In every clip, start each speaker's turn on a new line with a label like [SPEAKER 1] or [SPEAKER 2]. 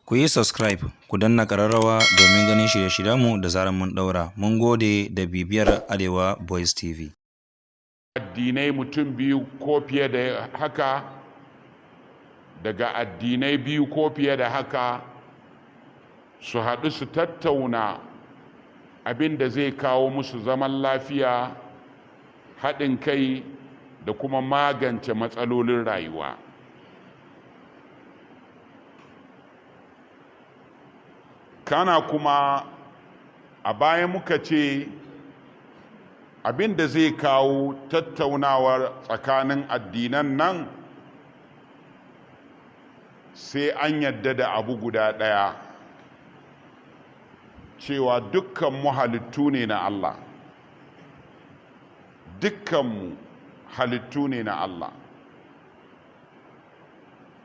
[SPEAKER 1] Ku yi subscribe, ku danna ƙararrawa domin ganin shirye-shiryenmu da zarar mun ɗaura. Mun gode da bibiyar Arewa BOYZ TV.
[SPEAKER 2] Addinai mutum biyu ko fiye da haka, daga addinai biyu ko fiye da haka su haɗu su tattauna abin da zai kawo musu zaman lafiya, haɗin kai da kuma magance matsalolin rayuwa. Kana kuma a baya muka ce abin da zai kawo tattaunawar tsakanin addinan nan sai an yadda da abu guda ɗaya, cewa dukkanmu halittu ne na Allah. Dukkanmu halittu ne na Allah.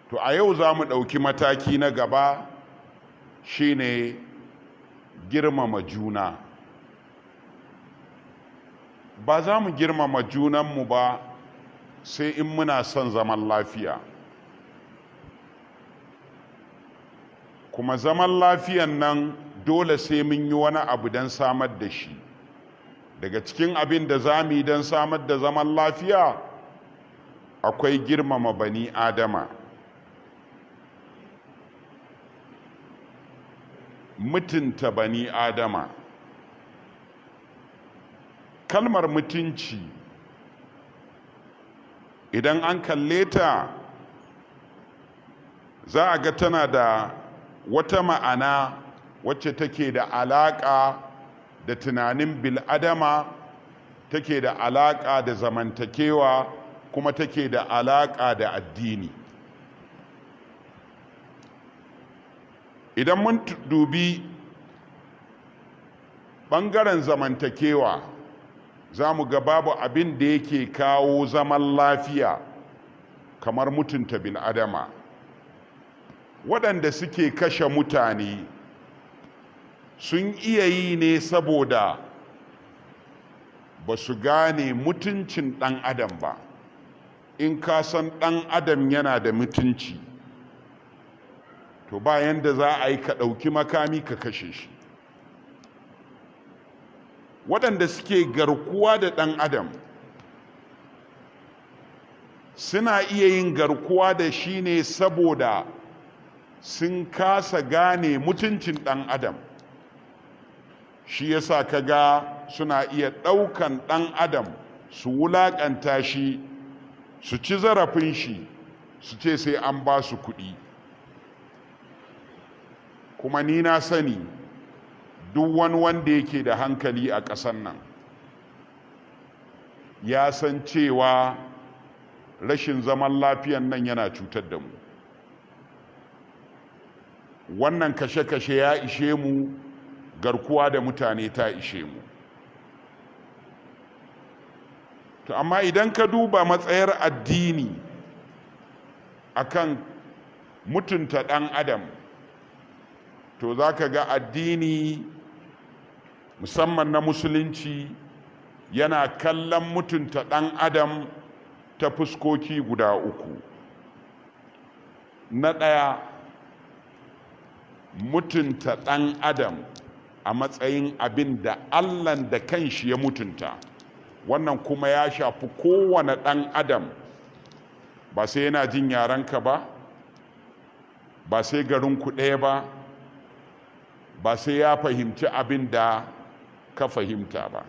[SPEAKER 2] To a yau za mu ɗauki mataki na gaba, shine girmama juna. Ba za mu girmama junanmu ba sai in muna son zaman lafiya. Kuma zaman lafiyan nan dole sai mun yi wani abu don samar da shi. Daga cikin abin da za mu yi don samar da zaman lafiya akwai girmama bani Adama. Mutunta bani Adama. Kalmar mutunci idan an kalle ta za a ga tana da wata ma'ana wacce take da alaƙa da tunanin bil'adama, take da alaƙa da zamantakewa, kuma take da alaƙa da addini. Idan mun dubi ɓangaren zamantakewa za mu ga babu abin da yake kawo zaman lafiya kamar mutunta bil'adama. Waɗanda suke kashe mutane sun iya yi ne saboda ba su gane mutuncin ɗan adam ba. In ka san ɗan adam yana da mutunci, to bayan da za a yi ka ɗauki makami ka kashe shi. Waɗanda suke garkuwa da ɗan adam suna iya yin garkuwa da shi ne saboda sun kasa gane mutuncin ɗan adam. Shi yasa ka ga suna iya ɗaukan ɗan adam su wulaƙanta shi, su ci zarafin shi, su ce sai an ba su kuɗi. Kuma ni na sani duk wani wanda yake da hankali a ƙasar nan ya san cewa rashin zaman lafiyan nan yana cutar da mu. Wannan kashe-kashe ya ishe mu, garkuwa da mutane ta ishe mu. To amma idan ka duba matsayar addini akan mutunta ɗan adam, to za ka ga addini musamman na musulunci yana kallon mutunta ɗan adam ta fuskoki guda uku. Na ɗaya, mutunta ɗan adam a matsayin abin da Allahn da kanshi ya mutunta. Wannan kuma ya shafi kowane ɗan adam, ba sai yana jin yarenka ba, ba sai garinku ɗaya ba, ba sai ya fahimci abin da ka fahimta ba.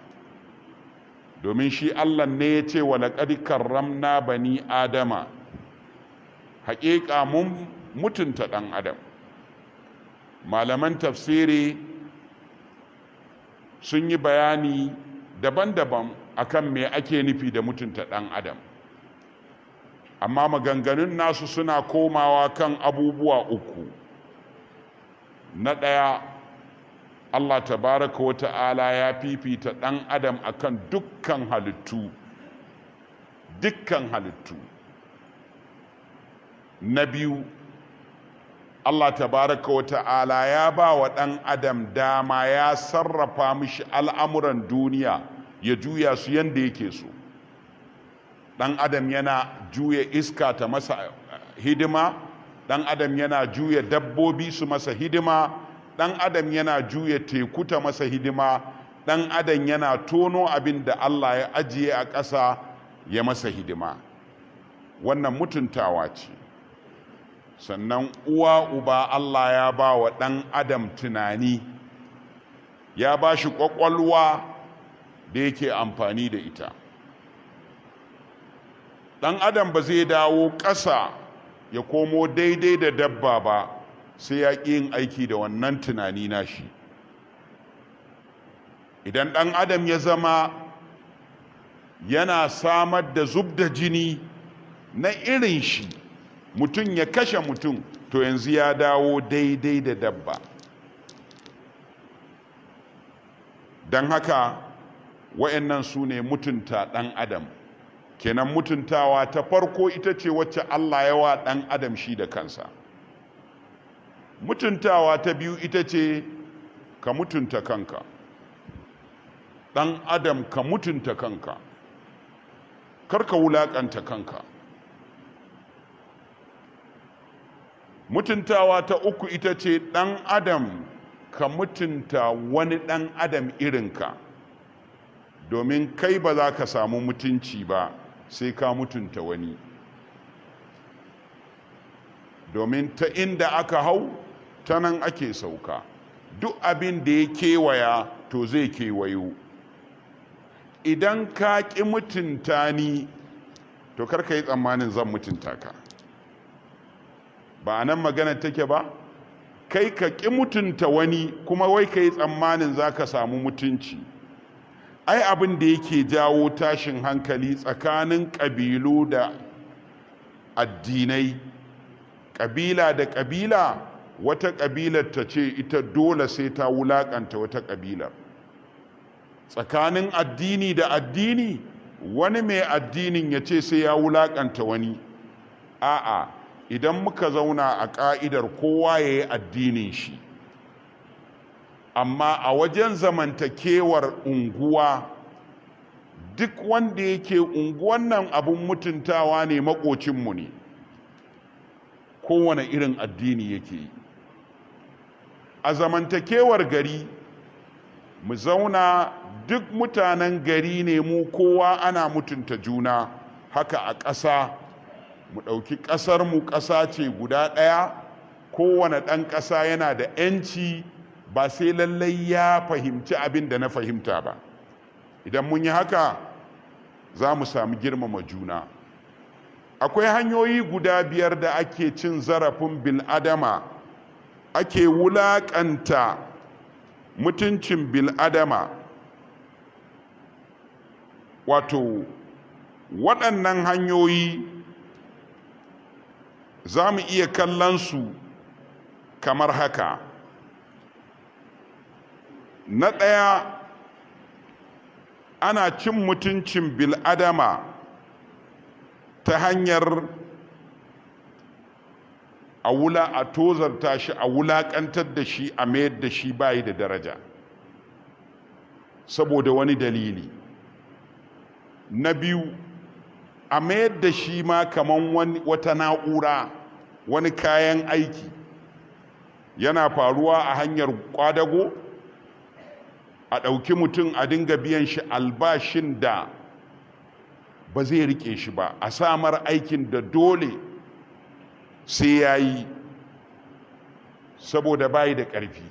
[SPEAKER 2] Domin shi Allah ne ya ce wa laqad karramna bani adama, haƙiƙa mun mutunta ɗan adam. Malaman tafsiri sun yi bayani daban-daban akan me ake nufi da mutunta ɗan adam, amma maganganun nasu suna komawa kan abubuwa uku. Na ɗaya, Allah tabaraka wa ta'ala ya fifita ɗan adam akan dukkan halittu. Na biyu, Allah tabaraka wa ta'ala ya ba wa ɗan adam dama, ya sarrafa mishi al'amuran duniya ya juya su yanda yake so. Ɗan adam yana juya iska ta masa hidima, ɗan adam yana juya dabbobi su masa hidima, ɗan adam yana juya teku ta masa hidima, ɗan adam yana tono abin da Allah ya ajiye a ƙasa ya masa hidima. Wannan mutuntawa ce. Sannan uwa uba Allah ya ba wa ɗan adam tunani, ya ba shi ƙwaƙwalwa da yake amfani da ita. ɗan adam ba zai dawo ƙasa ya komo daidai da dabba ba sai ya ƙi yin aiki da wannan tunani nashi. Idan ɗan adam ya zama yana samar da zub da jini na irin shi, mutum ya kashe mutum, to yanzu ya dawo daidai da dabba. Don haka wa'annan su ne mutunta ɗan adam. Kenan mutuntawa ta farko ita ce wacce Allah ya wa ɗan adam shi da kansa. Mutuntawa ta biyu ita ce ka mutunta kanka. Ɗan adam ka mutunta kanka, kar ka wulaƙanta kanka. Mutuntawa ta uku ita ce ɗan adam ka mutunta wani ɗan adam irinka, domin kai ba za ka samu mutunci ba sai ka mutunta wani. Domin ta inda aka hau ta nan ake sauka, duk abin da ya kewaya to zai kewayo. Idan ka ƙi mutunta ni, to kar ka yi tsammanin zan mutunta ka. Ba a nan magana take ba? Kai ka ƙi mutunta wani kuma wai ka yi tsammanin za ka samu mutunci. Ai abin da yake jawo tashin hankali tsakanin ƙabilu da addinai, ƙabila da ƙabila, wata ƙabilar ta ce ita dole sai ta wulaƙanta wata ƙabilar. Tsakanin addini da addini, wani mai addinin ya ce sai ya wulaƙanta wani. A'a, idan muka zauna a ƙa'idar kowa ya yi addinin shi, amma a wajen zamantakewar unguwa, duk wanda yake unguwan nan abin mutuntawa ne, maƙocinmu ne, kowane irin addini yake yi. A zamantakewar gari, mu zauna duk mutanen gari ne mu, kowa ana mutunta juna. Haka a ƙasa, mu ɗauki ƙasarmu ƙasa ce guda ɗaya, kowane ɗan ƙasa yana da 'yanci, ba sai lallai ya fahimci abin da na fahimta ba. Idan mun yi haka, za mu sami girmama juna. Akwai hanyoyi guda 5 da ake cin zarafin bil'adama, ake wulaƙanta mutuncin bil'adama. Wato, waɗannan hanyoyi za mu iya kallon su kamar haka. Na ɗaya, ana cin mutuncin bil'adama ta hanyar a tozarta shi, a wulaƙantar da shi, a mayar da shi bayi da daraja saboda wani dalili. Na biyu, a mayar da shi ma kaman wata na'ura, wani kayan aiki. Yana faruwa a hanyar kwadago, a ɗauki mutum a dinga biyan shi albashin da ba zai rike shi ba, a samar aikin da dole sai ya yi saboda bai da ƙarfi,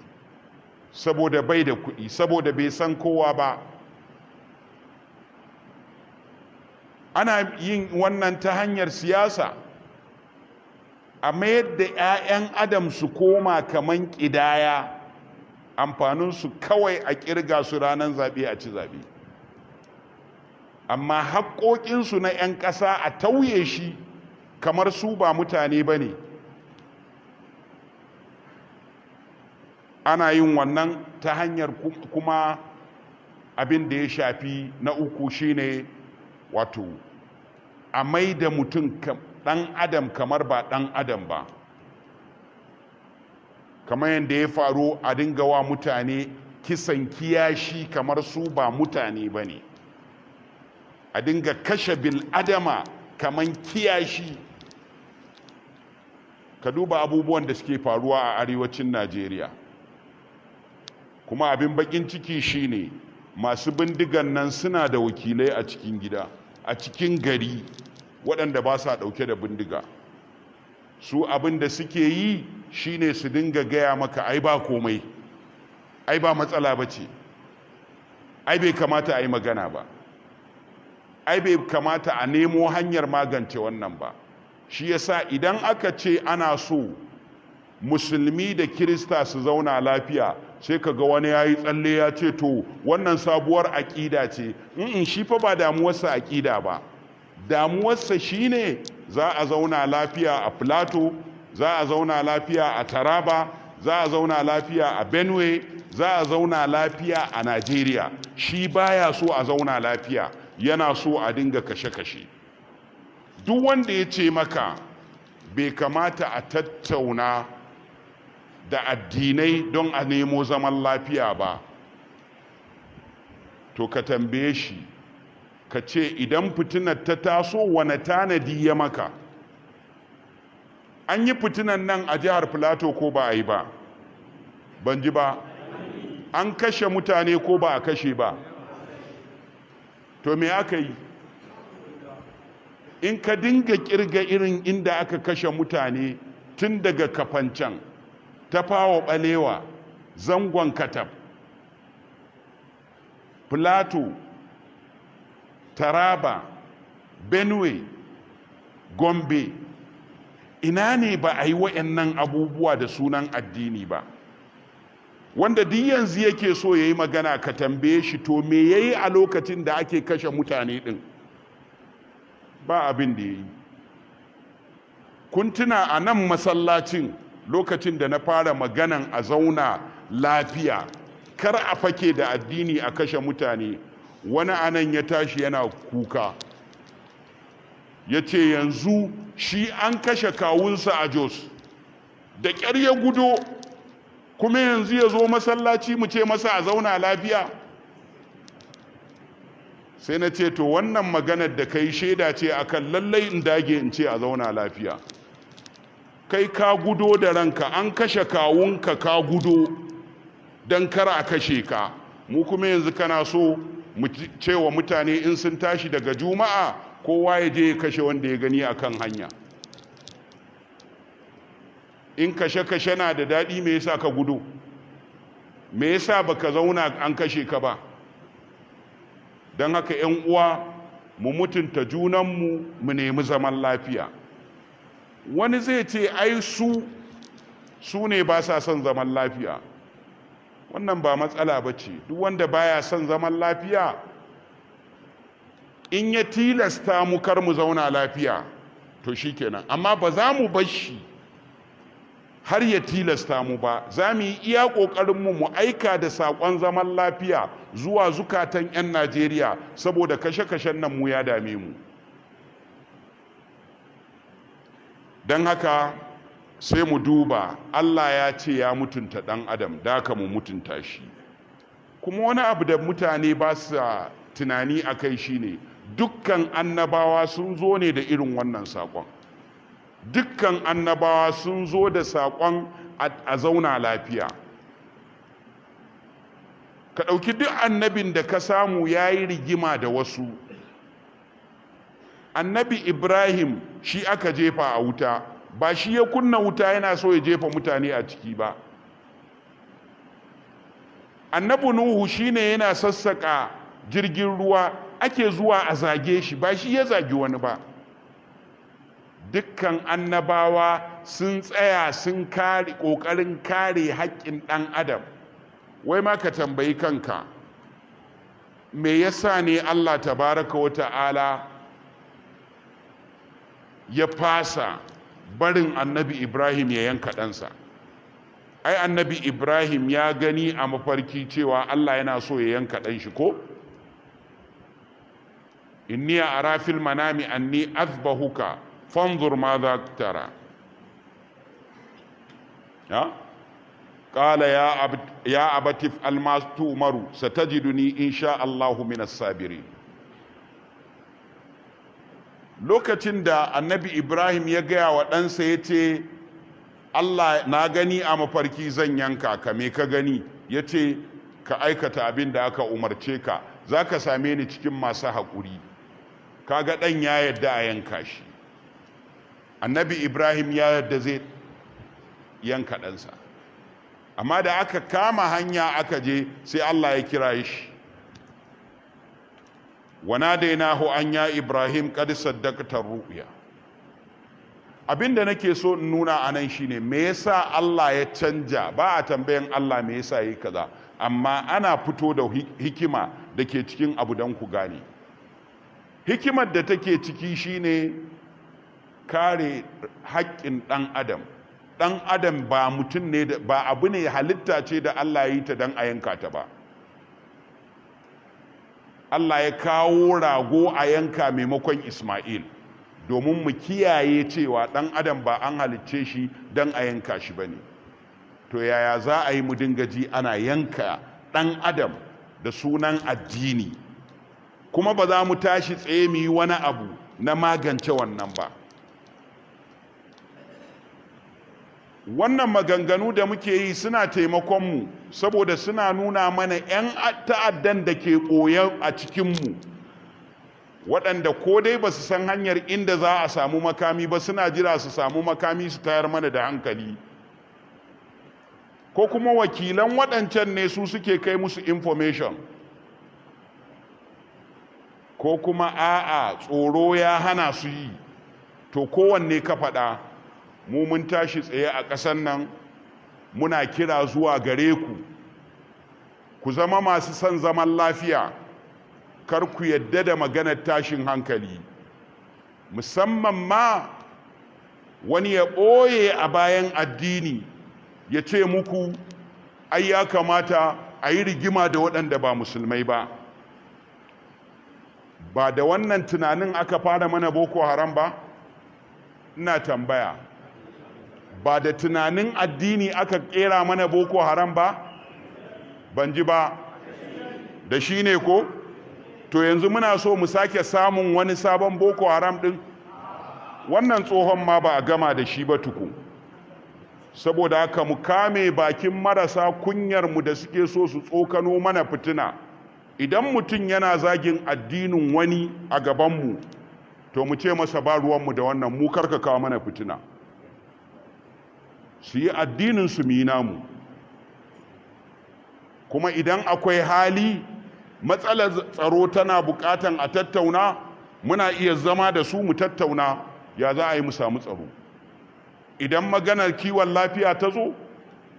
[SPEAKER 2] saboda bai da kuɗi, saboda bai san kowa ba. Ana yin wannan ta hanyar siyasa, a mayar da 'ya'yan adam su koma kaman ƙidaya, amfaninsu kawai a ƙirga su ranar zaɓe a ci zaɓe. Amma haƙoƙinsu na 'yan ƙasa a tauye shi kamar su ba mutane ba ne. Ana yin wannan ta hanyar kuma abin da ya shafi na uku shine wato a mai da mutum ɗan adam kamar ba ɗan adam ba, kamar yadda ya faru a dinga wa mutane kisan kiyashi kamar su ba mutane ba ne, a dinga kashe bil'adama kamar kiyashi. ka duba abubuwan da suke faruwa a arewacin Najeriya, kuma abin bakin ciki shine masu bindigan nan suna da wakilai a cikin gida, a cikin gari, waɗanda ba sa ɗauke da bindiga. Su abin da suke yi shine su dinga gaya maka ai ba komai, ai ba matsala ba ce, ai bai kamata a yi magana ba, ai bai kamata a nemo hanyar magance wannan ba. Shi yasa idan aka ce ana so musulmi da kirista su zauna lafiya, sai ka ga wani ya yi tsalle ya ce to wannan sabuwar aƙida ce. Shi fa ba damuwarsa aƙida ba, damuwarsa shine za a zauna lafiya a Plateau, za a zauna lafiya a Taraba, za a zauna lafiya a Benue, za a zauna lafiya a Najeriya. Shi baya so a zauna lafiya, yana so a dinga kashe-kashe. Duk wanda ya ce maka bai kamata a tattauna da addinai don a nemo zaman lafiya ba, to ka tambaye shi, ka ce idan fitinar ta taso wane tanadi ya maka? An yi fitinan nan a jihar Plateau ko ba a yi ba? Ban ji ba. An kashe mutane ko ba a kashe ba? To me aka yi? In ka dinga kirga irin inda aka kashe mutane tun daga Kafancan, Tafawa Balewa, Zangon Katab, Plateau, Taraba, Benue, Gombe, ina ne ba a yi wa'annan abubuwa da sunan addini ba? Wanda duk yanzu yake so ya yi magana, ka tambaye shi to me ya yi a lokacin da ake kashe mutane ɗin? Ba abin da ya yi. Kun tuna a nan masallacin lokacin da na fara maganan a zauna lafiya, kar a fake da addini a kashe mutane, wani anan ya tashi yana kuka, ya ce yanzu shi an kashe kawunsa a Jos, da ƙyar ya gudo, kuma yanzu ya zo masallaci mu ce masa a zauna lafiya? Sai na ce to wannan maganar da kai shaida ce akan lallai in dage in ce a zauna lafiya. Kai ka gudo da ranka, an kashe kawunka ka gudo don kar a kashe ka, mu kuma yanzu kana so mu ce wa mutane in sun tashi daga Juma'a kowa ya je ya kashe wanda ya gani akan hanya. In kashe-kashe na da daɗi, me yasa ka gudu? Me yasa baka zauna an kashe ka ba? Don haka 'yan uwa, mu mutunta junanmu, mu nemi zaman lafiya. Wani zai ce ai su ne ba sa son zaman lafiya. Wannan ba matsala ba ce. Duk wanda baya son zaman lafiya, in ya tilasta mu kar mu zauna lafiya, to shikenan. Amma ba za mu bar shi har ya tilasta mu ba. Za mu yi iya ƙoƙarinmu mu aika da saƙon zaman lafiya zuwa zukatan 'yan Najeriya, saboda kashe-kashen nan mu ya dame mu. Don haka sai mu duba, Allah ya ce ya mutunta ɗan adam, da haka mu mutunta shi. Kuma wani abu da mutane ba su tunani a kai shine, dukkan annabawa sun zo ne da irin wannan saƙon. Dukkan annabawa sun zo da saƙon a zauna lafiya. Ka ɗauki duk annabin da ka samu ya yi rigima da wasu. Annabi Ibrahim shi aka jefa a wuta, ba shi ya kunna wuta yana so ya jefa mutane a ciki ba. Annabi Nuhu shi ne yana sassaƙa jirgin ruwa, ake zuwa a zage shi, ba shi ya zagi wani ba. Dukkan annabawa sun tsaya sun ƙoƙarin kare haƙƙin ɗan adam. Wai ma ka tambayi kanka, me yasa ne Allah tabaraka wa ta'ala ya fasa barin annabi Ibrahim ya yanka ɗansa? Ai annabi Ibrahim ya gani a mafarki cewa Allah yana so ya yanka ɗan shi ko? Inni ara fil manami anni azbahuka fanzur madha tara. Ya? Qala ya abati if'al ma tu'maru satajiduni insha Allahu minas sabirin. Lokacin da annabi Ibrahim ya gaya wa ɗansa ya ce Allah na gani a mafarki zan yanka ka, me ka gani? Ya ce ka aikata abin da aka umarce ka, za ka same ni cikin masu haƙuri. Kaga ɗan ya yadda a yanka shi. Annabi Ibrahim ya yadda zai yanka ɗansa, amma da aka kama hanya aka je sai Allah ya kira shi. wanadainahu an ya Ibrahim qad saddaqta ru'ya. Abinda nake so in nuna anan shine me yasa Allah ya canja. Ba a tambayan Allah me yasa yi kaza, amma ana fito da hikima da ke cikin abu don ku gane. Hikimar da take ciki shine kare haƙƙin ɗan adam. Ɗan adam ba mutum ne, ba abu ne, halitta ce da Allah ya yi ta don a yanka ta ba. Allah ya kawo rago a yanka maimakon Ismail domin mu kiyaye cewa ɗan adam ba an halicce shi don a yanka shi ba ne. To yaya za a yi mu dinga ji ana yanka ɗan adam da sunan addini, kuma ba za mu tashi tsaye mu yi wani abu na magance wannan ba. Wannan maganganu da muke yi suna taimakonmu saboda suna nuna mana 'yan ta'addan da ke ɓoye a cikinmu, waɗanda ko dai ba su san hanyar inda za a samu makami ba, suna jira su samu makami su tayar mana da hankali, ko kuma wakilan waɗancan ne su suke kai musu information, ko kuma a'a tsoro ya hana su yi. To kowanne ka faɗa, mu mun tashi tsaye a ƙasar nan muna kira zuwa gare ku zama masu son zaman lafiya, kar ku yadda da maganar tashin hankali, musamman ma wani ya ɓoye a bayan addini ya ce muku ai ya kamata a yi rigima da waɗanda ba musulmai ba. Ba da wannan tunanin aka fara mana Boko Haram ba? Ina tambaya, ba da tunanin addini aka kera mana Boko Haram ba? Ban ji ba. Da shi ne ko? To yanzu muna so mu sake samun wani sabon Boko Haram din? Wannan tsohon ma ba a gama da shi ba tuku. Saboda haka mu kame bakin marasa kunyar mu da suke so su tsokano mana fitina. Idan mutum yana zagin addinin wani a gabanmu, to mu ce masa ba ruwanmu da wannan, mu karka kawo mana fitina. Su yi addininsu mu yi namu. Kuma idan akwai hali, matsalar tsaro tana bukatan a tattauna, muna iya zama da su mu tattauna ya za a yi mu samu tsaro. Idan maganar kiwon lafiya ta zo,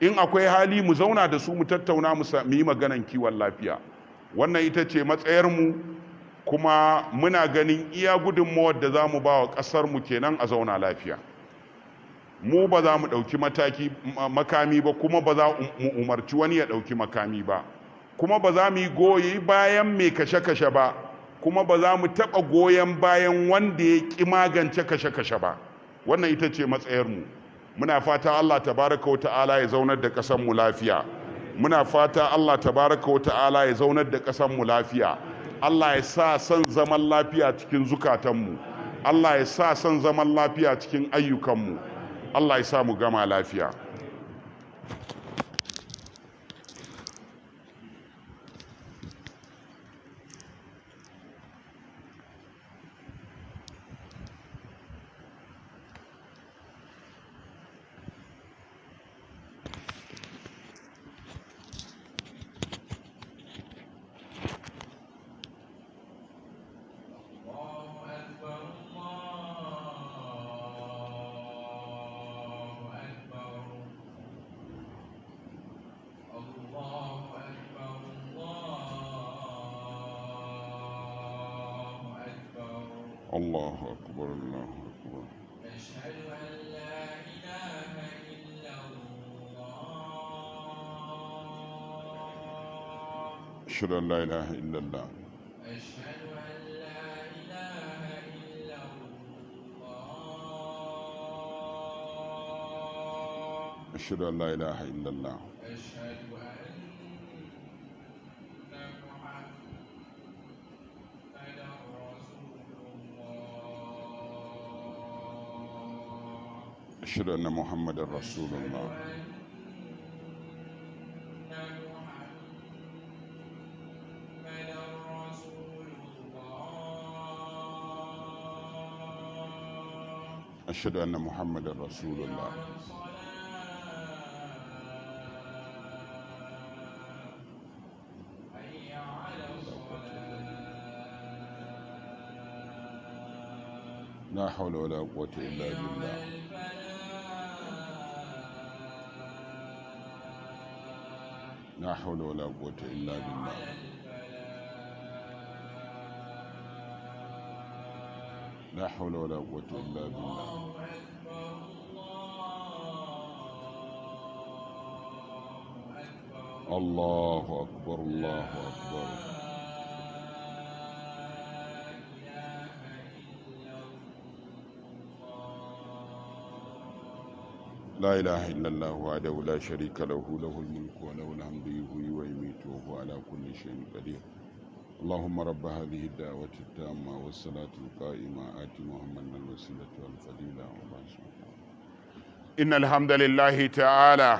[SPEAKER 2] in akwai hali mu zauna da su mu tattauna mu yi maganar kiwon lafiya. Wannan ita ce matsayarmu, kuma muna ganin iya gudunmawar da za mu ba wa ƙasarmu kenan a zauna lafiya. Mu ba za mu ɗauki makami ba, kuma ba za mu umarci wani ya ɗauki makami ba, kuma ba za mu yi goyi bayan mai kashe-kashe ba, kuma ba za mu taɓa goyon bayan wanda ya ƙi magance kashe-kashe ba. Wannan ita ce matsayarmu. Muna fata Allah tabaraka wa ta'ala ya zaunar da ƙasarmu lafiya. Muna fata Allah tabaraka wa ta'ala ya zaunar da ƙasarmu lafiya. Allah ya sa son zaman lafiya cikin zukatanmu. Allah ya sa son zaman lafiya cikin ayyukanmu. Allah ya sa mu gama lafiya. الله أكبر الله أكبر.
[SPEAKER 3] أشهد أن لا إله إلا الله.
[SPEAKER 2] أشهد أن لا إله إلا الله.
[SPEAKER 3] أشهد أن لا إله إلا الله.
[SPEAKER 2] أشهد أن لا إله إلا الله.
[SPEAKER 3] أشهد
[SPEAKER 2] أشهد أن محمد رسول الله أشهد أن محمد رسول الله لا حول ولا قوة إلا بالله لا حول ولا قوة إلا بالله لا حول ولا قوة إلا بالله الله أكبر الله أكبر لا إله إلا الله وحده لا شريك له له الملك وله الحمد يحيي ويميت وهو على كل شيء قدير اللهم رب هذه الدعوة التامة والصلاة القائمة آت محمدا الوسيلة والفضيلة إن الحمد لله تعالى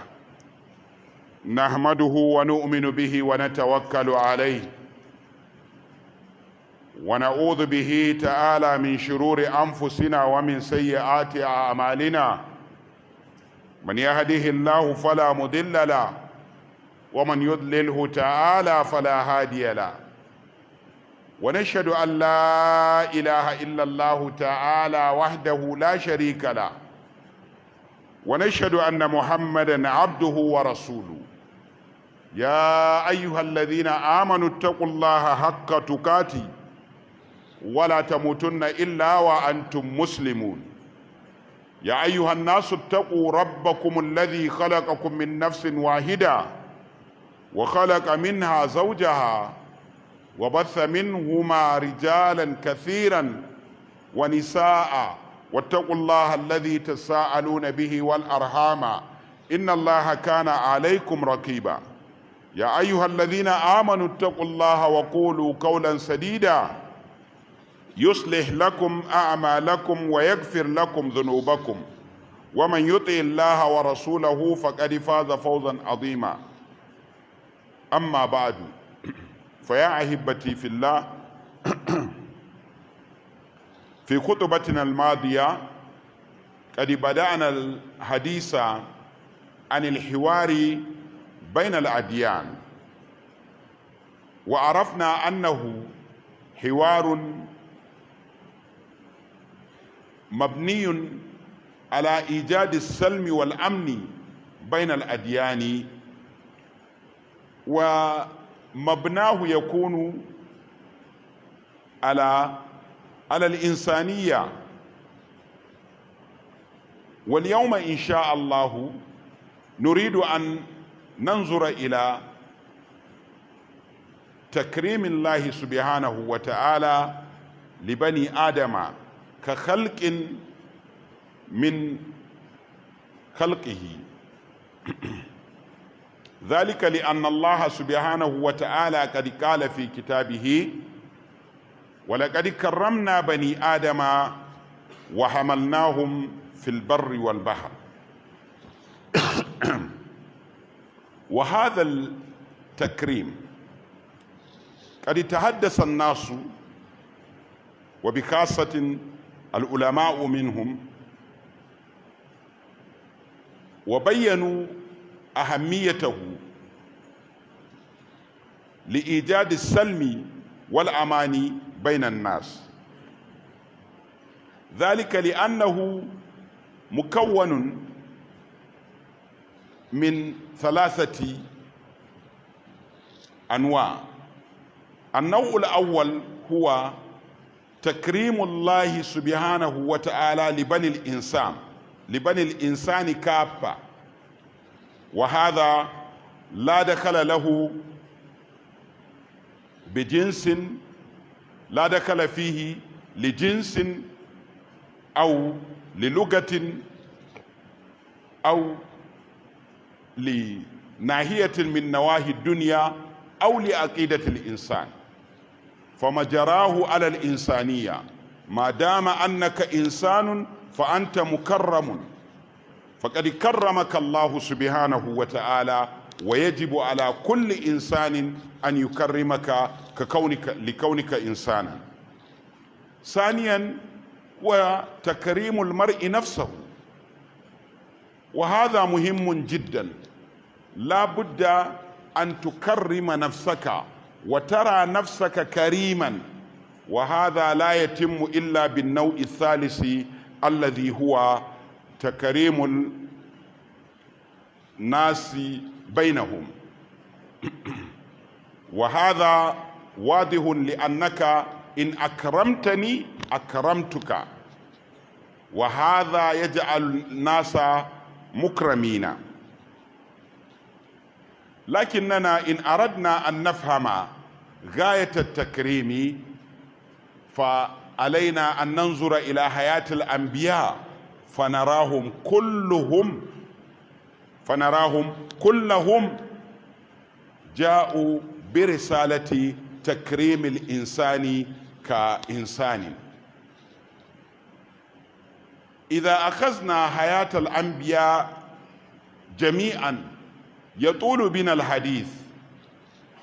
[SPEAKER 2] نحمده ونؤمن به ونتوكل عليه ونعوذ به تعالى من شرور أنفسنا ومن سيئات أعمالنا من يهده الله فلا مضل له ومن يضلله تعالى فلا هادي له ونشهد أن لا إله إلا الله تعالى وحده لا شريك له ونشهد أن محمدا عبده ورسوله يا أيها الذين آمنوا اتقوا الله حق تقاته ولا تموتن إلا وأنتم مسلمون يا أيها الناس اتقوا ربكم الذي خلقكم من نفس واحدة وخلق منها زوجها وبث منهما رجالا كثيرا ونساء واتقوا الله الذي تساءلون به والأرحام إن الله كان عليكم رقيبا يا أيها الذين آمنوا اتقوا الله وقولوا قولا سديدا يصلح لكم أعمالكم ويغفر لكم ذنوبكم ومن يطع الله ورسوله فقد فاز فوزا عظيما أما بعد فيا أحبتي في الله في خطبتنا الماضية قد بدأنا الحديث عن الحوار بين الأديان وعرفنا أنه حوار مبني على إيجاد السلم والأمن بين الأديان ومبناه يكون على الإنسانية واليوم إن شاء الله نريد أن ننظر إلى تكريم الله سبحانه وتعالى لبني آدم كخلق من خلقه ذلك لأن الله سبحانه وتعالى قد قال في كتابه ولقد كرمنا بني آدم وحملناهم في البر والبحر وهذا التكريم قد تحدث الناس وبخاصة العلماء منهم وبينوا أهميته لإيجاد السلم والأمان بين الناس ذلك لأنه مكون من ثلاثة أنواع. النوع الأول هو تكريم الله سبحانه وتعالى لبني الإنسان كافة، وهذا لا دخل له بجنس، لا دخل فيه لجنس أو للغة أو لناحية من نواحي الدنيا أو لعقيدة الإنسان، فمجراه على الإنسانية. ما دام أنك إنسان فأنت مكرم فقد كرمك الله سبحانه وتعالى ويجب على كل إنسان أن يكرمك لكونك إنسانا. ثانيا وتكريم المرء نفسه، وهذا مهم جدا. لا بد أن تكرم نفسك وترى نفسك كريما، وهذا لا يتم إلا بالنوع الثالث الذي هو تكريم الناس بينهم. وهذا واضح لأنك إن أكرمتني أكرمتك، وهذا يجعل الناس مكرمين. لكننا إن أردنا أن نفهم غاية التكريم فعلينا أن ننظر إلى حياة الأنبياء فنراهم كلهم جاءوا برسالة تكريم الإنسان كإنسان. إذا أخذنا حياة الأنبياء جميعا يطول بنا الحديث،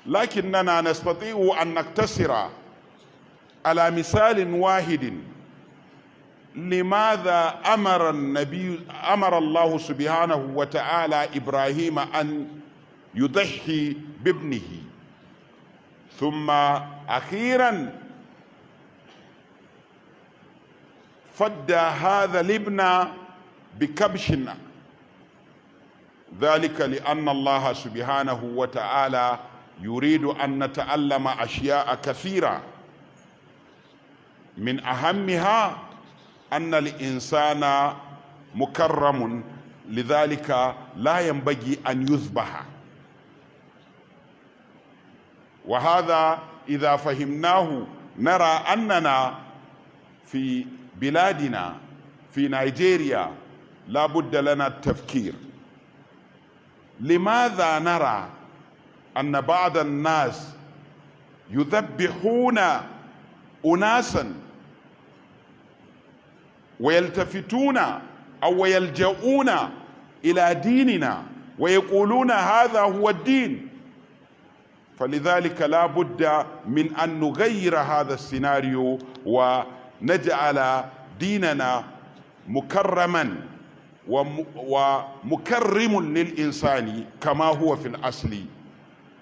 [SPEAKER 2] لكننا نستطيع أن نقتصر على مثال واحد. لماذا أمر الله سبحانه وتعالى إبراهيم أن يضحي بابنه، ثم أخيرا فدى هذا الابن بكبش؟ ذلك لأن الله سبحانه وتعالى يريد أن نتعلم أشياء كثيرة، من أهمها أن الإنسان مكرم، لذلك لا ينبغي أن يذبح. وهذا إذا فهمناه نرى أننا في بلادنا في نيجيريا لا بد لنا التفكير. لماذا نرى أن بعض الناس يذبحون أناسا ويلتفتون أو يلجؤون إلى ديننا ويقولون هذا هو الدين؟ فلذلك لا بد من أن نغير هذا السيناريو ونجعل ديننا مكرما ومكرم للإنسان كما هو في الأصل،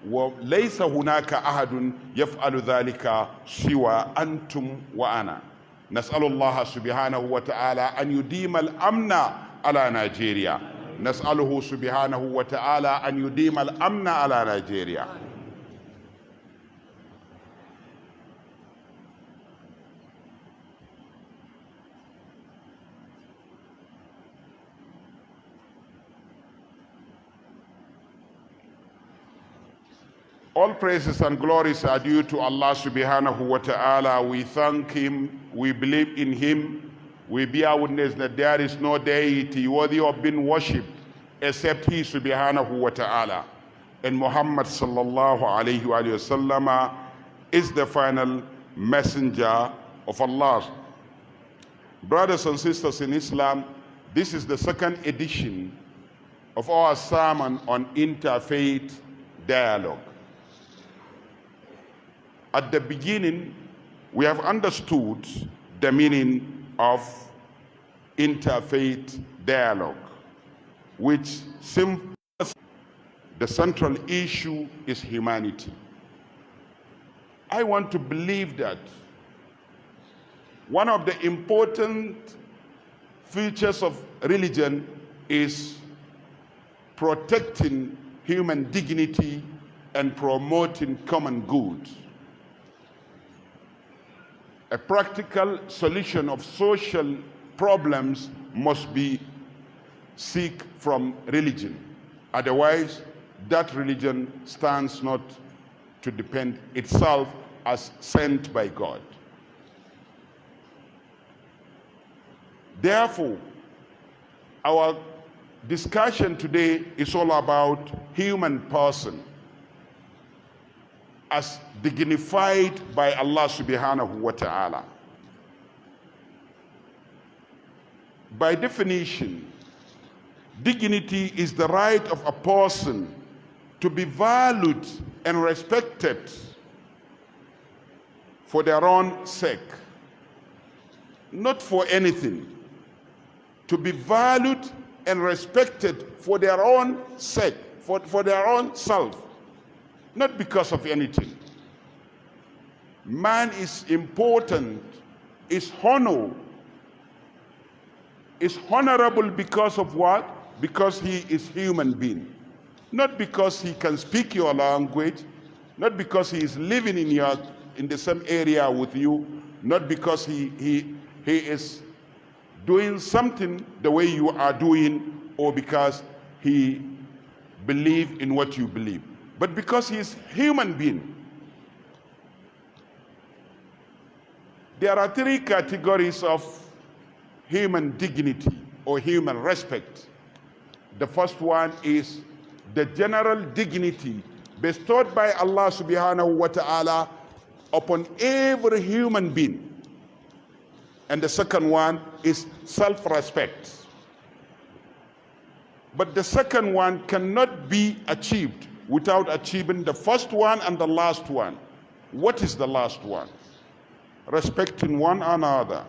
[SPEAKER 2] وليس هناك أحد يفعل ذلك سوى أنتم وأنا. نسأل الله سبحانه وتعالى أن يديم الأمن على نيجيريا، نسأله سبحانه وتعالى أن يديم الأمن على نيجيريا. All praises and glories are due to Allah subhanahu wa ta'ala. We thank Him, we believe in Him, we bear witness that there is no deity worthy of being worshipped except He subhanahu wa ta'ala. And Muhammad sallallahu alayhi wa sallam is the final messenger of Allah. Brothers and sisters in Islam, this is the second edition of our sermon on interfaith dialogue. At the beginning, we have understood the meaning of interfaith dialogue, which simply the central issue is humanity. I want to believe that one of the important features of religion is protecting human dignity and promoting common good. A practical solution of social problems must be seek from religion. Otherwise, that religion stands not to depend itself as sent by God. Therefore, our discussion today is all about human person as dignified by Allah subhanahu wa ta'ala. By definition, Dignity is the right of a person to be valued and respected for their own sake, not for anything. To be valued and respected for their own sake, for their own self, not because of anything. Man is important, is honorable because of what? Because he is human being. Not because he can speak your language, not because he is living in the same area with you, not because he is doing something the way you are doing, or because he believes in what you believe, but because he is human being. There are three categories of human dignity or human respect. The first one is the general dignity bestowed by Allah subhanahu wa ta'ala upon every human being. And the second one is self-respect. But the second one cannot be achieved without achieving the first one and the last one. What is the last one? Respecting one another.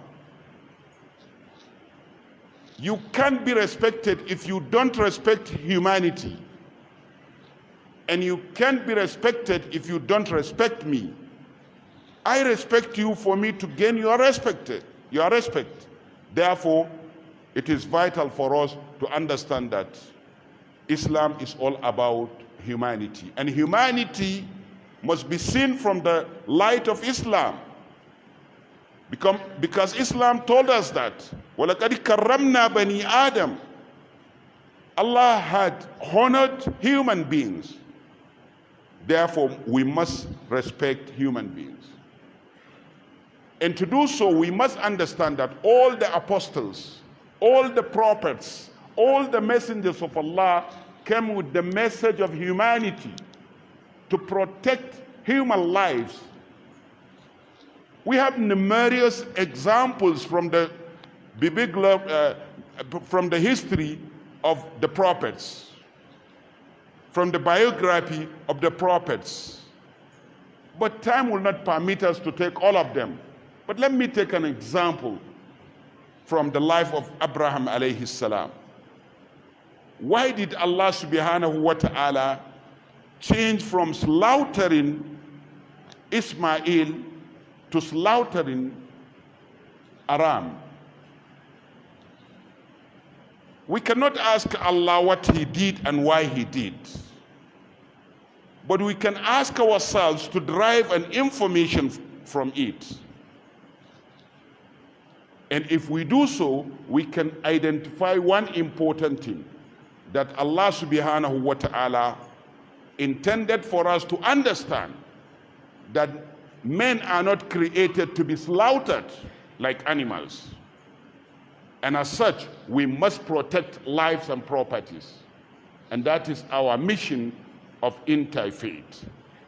[SPEAKER 2] You can't be respected if you don't respect humanity. And you can't be respected if you don't respect me. I respect you for me to gain your respect. Therefore, it is vital for us to understand that Islam is all about humanity. And humanity must be seen from the light of Islam. Because Islam told us that وَلَقَدْ كَرَّمْنَا بَنِي آدَمَ. Allah had honored human beings. Therefore, we must respect human beings. And to do so, we must understand that all the apostles, all the prophets, all the messengers of Allah came with the message of humanity to protect human lives. We have numerous examples from the history of the prophets, from the biography of the prophets. But time will not permit us to take all of them. But let me take an example from the life of Abraham alayhi salam. Why did Allah subhanahu wa ta'ala change from slaughtering Ismail to slaughtering Aram? We cannot ask Allah what he did and why he did. But we can ask ourselves to derive an information from it. And if we do so, we can identify one important thing, that Allah subhanahu wa ta'ala intended for us to understand that men are not created to be slaughtered like animals. And as such, we must protect lives and properties. And that is our mission of interfaith.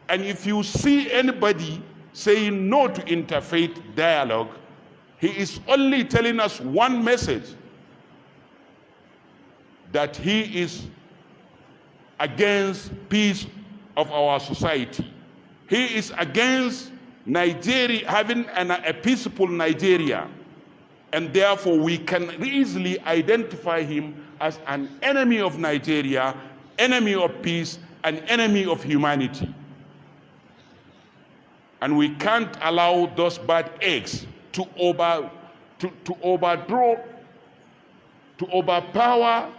[SPEAKER 2] And if you see anybody saying no to interfaith dialogue, he is only telling us one message, that he is against peace of our society. He is against Nigeria, having a peaceful Nigeria. And therefore we can easily identify him as an enemy of Nigeria, enemy of peace, an enemy of humanity. And we can't allow those bad eggs to overpower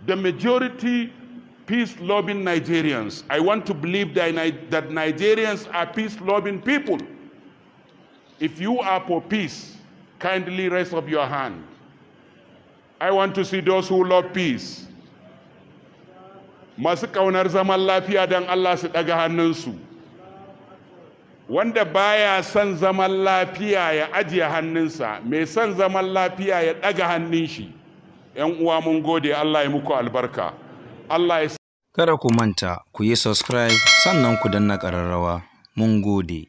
[SPEAKER 2] the majority peace-loving Nigerians. I want to believe that Nigerians are peace-loving people. If you are for peace, kindly raise up your hand. I want to see those who love peace. Masu kaunar zaman lafiya dan Allah su daga hannunsu. Wanda baya son zaman lafiya ya ajiye hannunsa, mai son zaman lafiya ya daga hannun shi. ‘Yan uwa mun gode, Allah ya muku albarka. Allah ya.
[SPEAKER 1] Kada ku manta ku yi subscribe sannan ku danna ƙararrawa. Mun gode.